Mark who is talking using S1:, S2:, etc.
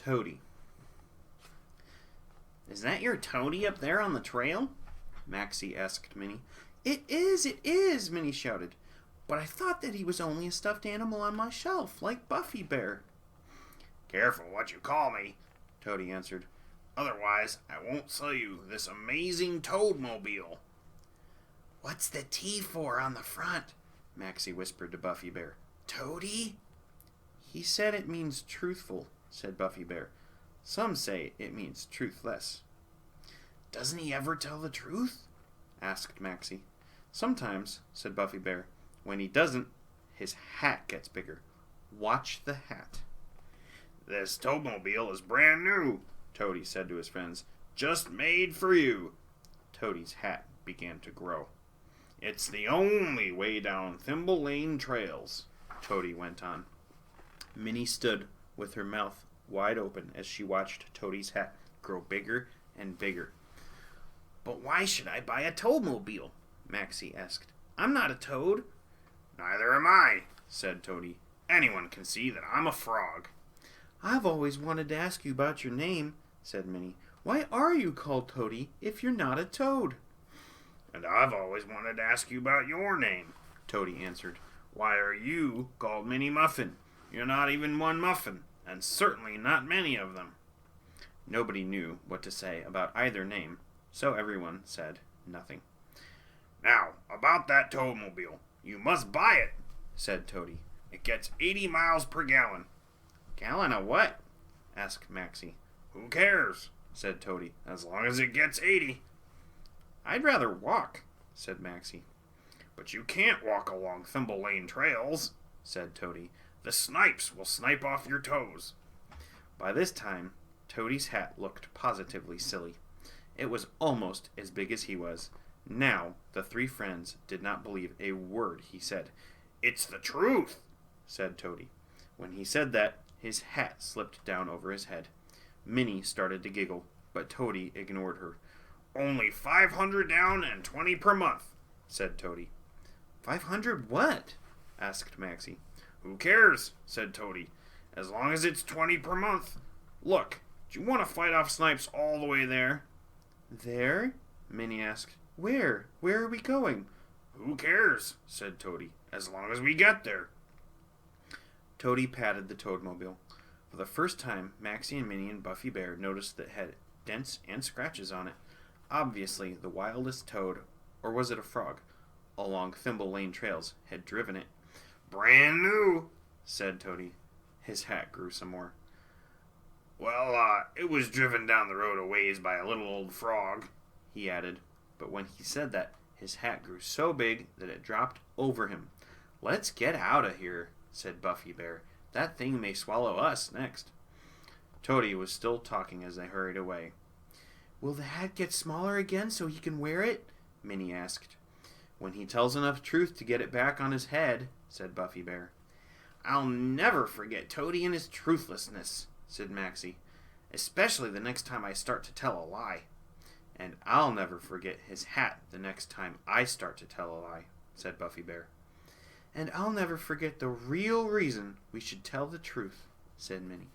S1: Todie. "Is that your Todie up there on the trail?" Maxie asked Minnie. It is, Minnie shouted. "But I thought that he was only a stuffed animal on my shelf, like Buffy Bear."
S2: "Careful what you call me," Todie answered. "Otherwise, I won't sell you this amazing Toadmobile."
S1: "What's the T for on the front?" Maxie whispered to Buffy Bear. "Todie?" "He said it means truthful," said Buffy Bear. "Some say it means truthless." "Doesn't he ever tell the truth?" asked Maxie. "Sometimes," said Buffy Bear. "When he doesn't, his hat gets bigger. Watch the hat."
S2: "This Toadmobile is brand new," Todie said to his friends. "Just made for you."
S1: Todie's hat began to grow.
S2: "It's the only way down Thimble Lane trails," Todie went on.
S1: Minnie stood with her mouth wide open as she watched Todie's hat grow bigger and bigger. "But why should I buy a Toadmobile?" Maxie asked. "I'm not a toad."
S2: "Neither am I," said Todie. "Anyone can see that I'm a frog."
S1: "I've always wanted to ask you about your name," said Minnie. "Why are you called Todie if you're not a toad?"
S2: "And I've always wanted to ask you about your name," Todie answered. "Why are you called Minnie Muffin? You're not even one muffin, and certainly not many of them."
S1: Nobody knew what to say about either name, so everyone said nothing.
S2: "Now, about that Toadmobile. You must buy it," said Todie. "It gets 80 miles per gallon."
S1: "Gallon of what?" asked Maxie.
S2: "Who cares?" said Todie, "as long as it gets 80.
S1: "I'd rather walk," said Maxie.
S2: "But you can't walk along Thimble Lane trails," said Todie. "The snipes will snipe off your toes."
S1: By this time, Todie's hat looked positively silly. It was almost as big as he was. Now, the three friends did not believe a word he said.
S2: "It's the truth,"
S1: said Todie. When he said that, his hat slipped down over his head. Minnie started to giggle, but Todie ignored her.
S2: "Only 500 down and 20 per month," said Todie.
S1: 500 what?" asked Maxie.
S2: "Who cares?" said Todie. "As long as it's 20 per month. Look, do you want to fight off snipes all the way there?"
S1: "There?" Minnie asked. "Where? Where are we going?"
S2: "Who cares?" said Todie. "As long as we get there."
S1: Todie patted the Toadmobile. For the first time, Maxie and Minnie and Buffy Bear noticed that it had dents and scratches on it. Obviously, the wildest toad, or was it a frog, along Thimble Lane trails had driven it.
S2: "Brand new,"
S1: said Todie. His hat grew some more.
S2: "Well, it was driven down the road a ways by a little old frog," he added.
S1: But when he said that, his hat grew so big that it dropped over him. "Let's get out of here," said Buffy Bear. "That thing may swallow us next." Todie was still talking as they hurried away. "Will the hat get smaller again so he can wear it?" Minnie asked. "When he tells enough truth to get it back on his head," said Buffy Bear. "I'll never forget Todie and his truthlessness," said Maxie. "Especially the next time I start to tell a lie." "And I'll never forget his hat the next time I start to tell a lie," said Buffy Bear. "And I'll never forget the real reason we should tell the truth," said Minnie.